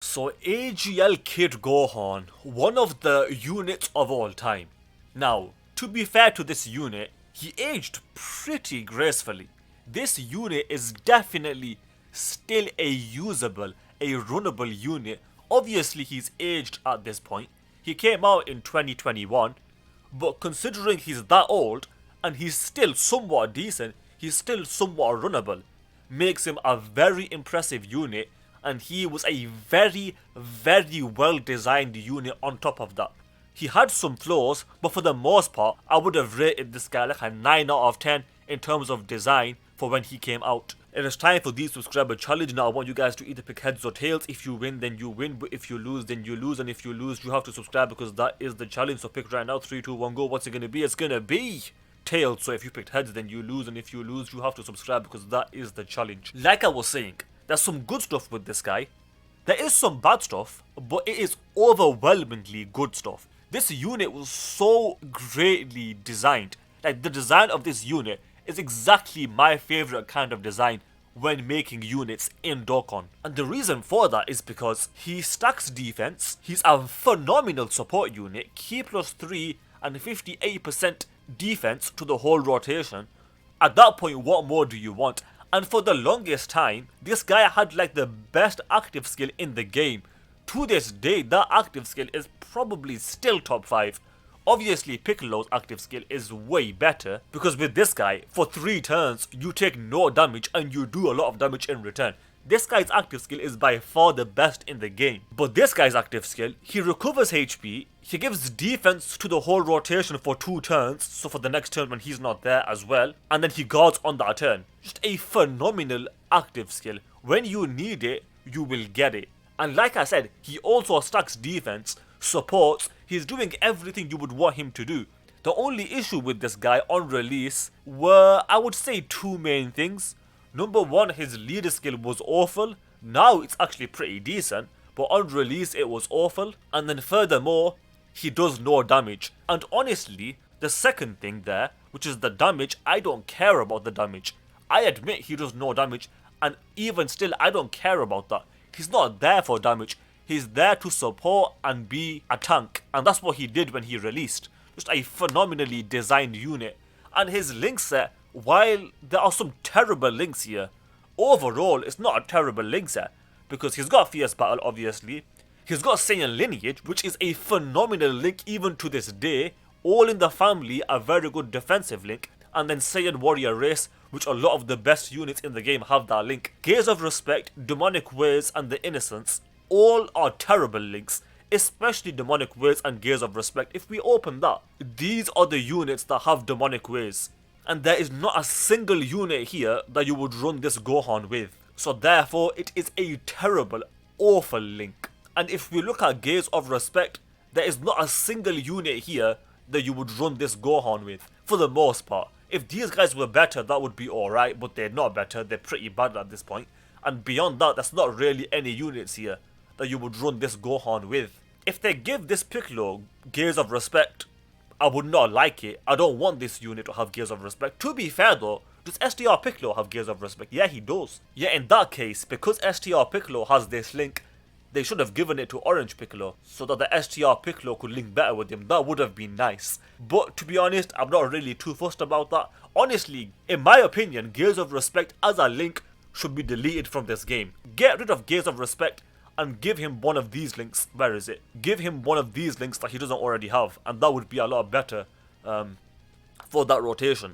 So AGL Kid Gohan, one of the units of all time. Now, to be fair to this unit, he aged pretty gracefully. This unit is definitely still a usable, a runnable unit. Obviously he's aged at this point. He came out in 2021, but considering he's that old and he's still somewhat decent, he's still somewhat runnable, makes him a very impressive unit, and he was a very, very well designed unit on top of that. He had some flaws, but for the most part, I would have rated this guy like a 9 out of 10 in terms of design for when he came out. It is time for the subscriber challenge. Now I want you guys to either pick heads or tails. If you win, then you win, but if you lose, then you lose, and if you lose, you have to subscribe because that is the challenge. So pick right now. 3, 2, 1, go. What's it gonna be? It's gonna be tails. So if you picked heads, then you lose, and if you lose, you have to subscribe because that is the challenge. Like I was saying, there's some good stuff with this guy. There is some bad stuff, but it is overwhelmingly good stuff. This unit was so greatly designed. Like, the design of this unit is exactly my favorite kind of design when making units in Dokkan. And the reason for that is because he stacks defense, he's a phenomenal support unit, key plus 3 and 58% defense to the whole rotation. At that point, what more do you want? And for the longest time, this guy had like the best active skill in the game. To this day, that active skill is probably still top 5. Obviously, Piccolo's active skill is way better, because with this guy, for 3 turns, you take no damage and you do a lot of damage in return. This guy's active skill is by far the best in the game. But this guy's active skill, he recovers HP, he gives defense to the whole rotation for 2 turns, so for the next turn when he's not there as well, and then he guards on that turn. Just a phenomenal active skill. When you need it, you will get it. And like I said, he also stacks defense, supports, he's doing everything you would want him to do. The only issue with this guy on release were, I would say, 2 main things. Number 1, his leader skill was awful. Now it's actually pretty decent, but on release it was awful. And then furthermore, he does no damage. And honestly, the second thing there, which is the damage, I don't care about the damage. I admit he does no damage, and even still I don't care about that. He's not there for damage. He's there to support and be a tank. And that's what he did when he released. Just a phenomenally designed unit. And his link set, while there are some terrible links here, overall it's not a terrible link set. Because he's got Fierce Battle, obviously. He's got Saiyan Lineage, which is a phenomenal link even to this day. All in the Family, a very good defensive link. And then Saiyan Warrior Race, which a lot of the best units in the game have that link. Gaze of Respect, Demonic Ways, and the Innocence, all are terrible links, especially Demonic Ways and Gaze of Respect. If we open that, these are the units that have Demonic Ways. And there is not a single unit here that you would run this Gohan with. So therefore, it is a terrible, awful link. And if we look at Gaze of Respect, there is not a single unit here that you would run this Gohan with, for the most part. If these guys were better, that would be alright, but they're not better, they're pretty bad at this point. And beyond that, there's not really any units here that you would run this Gohan with. If they give this Piccolo Gaze of Respect, I would not like it. I don't want this unit to have Gaze of Respect. To be fair though, does STR Piccolo have Gaze of Respect? Yeah, he does. Yeah, in that case, because STR Piccolo has this link, they should have given it to Orange Piccolo, so that the STR Piccolo could link better with him. That would have been nice. But to be honest, I'm not really too fussed about that. Honestly, in my opinion, Gaze of Respect as a link should be deleted from this game. Get rid of Gaze of Respect and give him one of these links. Where is it? Give him one of these links that he doesn't already have, and that would be a lot better for that rotation.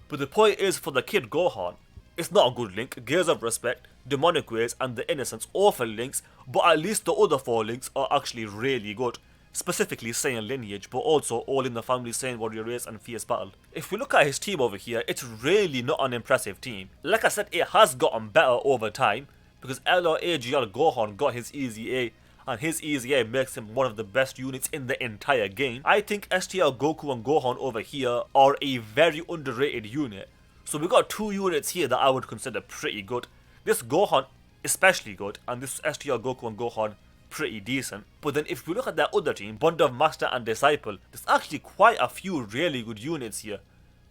But the point is, for the Kid Gohan, it's not a good link. Gaze of Respect, Demonic Ways, and the Innocence, awful links, but at least the other 4 links are actually really good. Specifically Saiyan Lineage, but also All in the Family, Saiyan Warrior Race, and Fierce Battle. If we look at his team over here, it's really not an impressive team. Like I said, it has gotten better over time, because LRAGL Gohan got his Easy A, and his Easy A makes him one of the best units in the entire game. I think STR Goku and Gohan over here are a very underrated unit. So we got 2 units here that I would consider pretty good. This Gohan especially good, and this STR Goku and Gohan pretty decent. But then if we look at their other team, Bond of Master and Disciple, there's actually quite a few really good units here.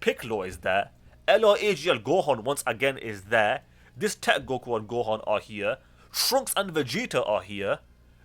Piccolo is there, LRAGL Gohan once again is there, this Tech Goku and Gohan are here, Trunks and Vegeta are here,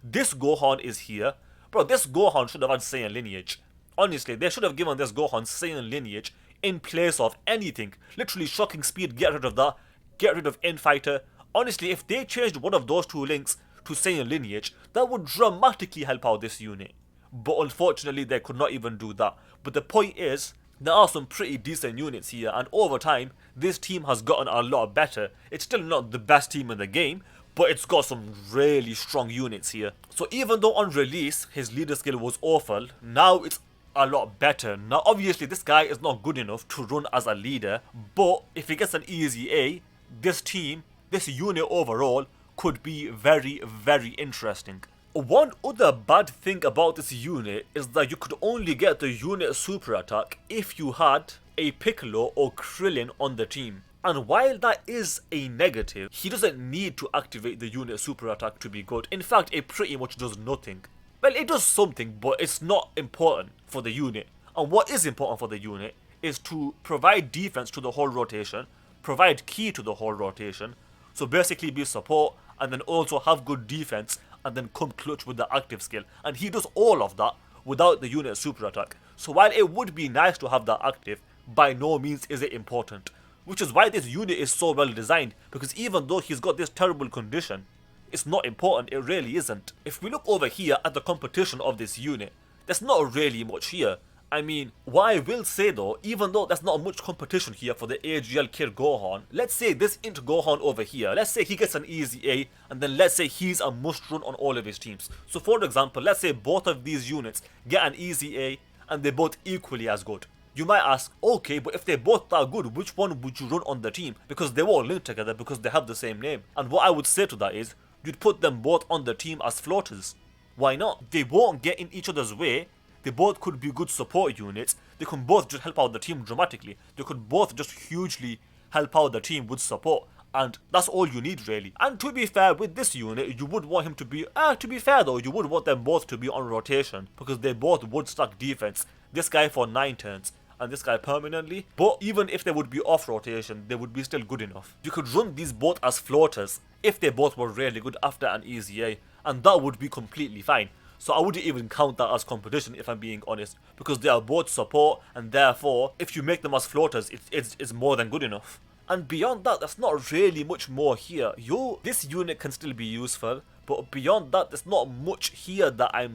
This Gohan is here. Bro, this Gohan should have had Saiyan lineage. Honestly, they should have given this Gohan Saiyan lineage in place of anything. Literally shocking speed, get rid of that. Get rid of Infighter. Honestly, if they changed one of those two links to Saiyan lineage, that would dramatically help out this unit. But unfortunately, they could not even do that. But the point is, there are some pretty decent units here, and over time, this team has gotten a lot better. It's still not the best team in the game, but it's got some really strong units here. So even though on release, his leader skill was awful, now it's a lot better. Now obviously this guy is not good enough to run as a leader, but if he gets an easy A, this team, this unit overall, could be very, very interesting. One other bad thing about this unit is that you could only get the unit super attack if you had a Piccolo or Krillin on the team. And while that is a negative, he doesn't need to activate the unit super attack to be good. In fact, it pretty much does nothing. Well, it does something, but it's not important for the unit. And what is important for the unit is to provide defense to the whole rotation, provide ki to the whole rotation, so basically be support, and then also have good defense, and then come clutch with the active skill. And he does all of that without the unit super attack. So while it would be nice to have that active, by no means is it important. Which is why this unit is so well designed, because even though he's got this terrible condition, it's not important, it really isn't. If we look over here at the competition of this unit, there's not really much here. I mean, what I will say though, even though there's not much competition here for the AGL Kid Gohan, let's say this Int Gohan over here, let's say he gets an easy A, and then let's say he's a must run on all of his teams. So for example, let's say both of these units get an easy A, and they're both equally as good. You might ask, okay, but if they're both that good, which one would you run on the team? Because they all linked together because they have the same name. And what I would say to that is, you'd put them both on the team as floaters. Why not? They won't get in each other's way. They both could be good support units. They can both just help out the team dramatically. They could both just hugely help out the team with support. And that's all you need really. And to be fair, with this unit, you would want him to be, to be fair though, you would want them both to be on rotation. Because they both would stack defense. This guy for 9 turns. And this guy permanently, but even if they would be off rotation, they would be still good enough. You could run these both as floaters if they both were really good after an easy A, and that would be completely fine. So I wouldn't even count that as competition if I'm being honest, because they are both support, and therefore if you make them as floaters, it's more than good enough. And beyond that, there's not really much more here. This unit can still be useful, but beyond that, there's not much here that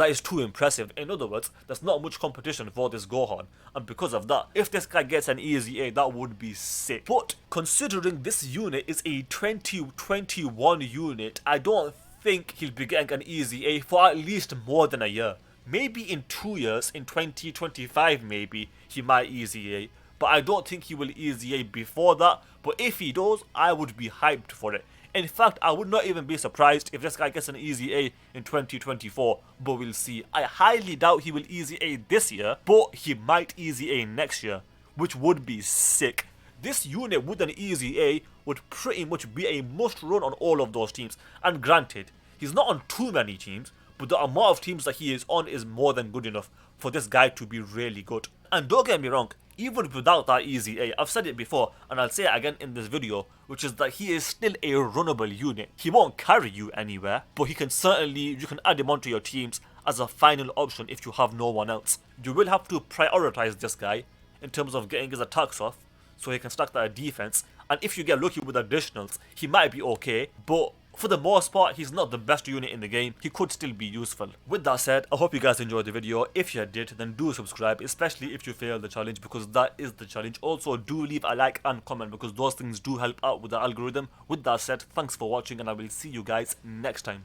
is too impressive. In other words, there's not much competition for this Gohan, and because of that, if this guy gets an easy A, that would be sick. But considering this unit is a 2021 unit, I don't think he'll be getting an easy A for at least more than a year. Maybe in 2 years, in 2025 maybe, he might easy A. But I don't think he will easy A before that. But if he does, I would be hyped for it. In fact, I would not even be surprised if this guy gets an easy A in 2024. But we'll see. I highly doubt he will easy A this year. But he might easy A next year, which would be sick. This unit with an easy A would pretty much be a must run on all of those teams. And granted, he's not on too many teams, but the amount of teams that he is on is more than good enough for this guy to be really good. And don't get me wrong, even without that easy A, I've said it before and I'll say it again in this video, which is that he is still a runnable unit. He won't carry you anywhere, but you can add him onto your teams as a final option if you have no one else. You will have to prioritize this guy in terms of getting his attacks off, so he can stack that defense, and if you get lucky with additionals, he might be okay, but for the most part, he's not the best unit in the game. He could still be useful. With that said, I hope you guys enjoyed the video. If you did, then do subscribe, especially if you failed the challenge, because that is the challenge. Also, do leave a like and comment, because those things do help out with the algorithm. With that said, thanks for watching, and I will see you guys next time.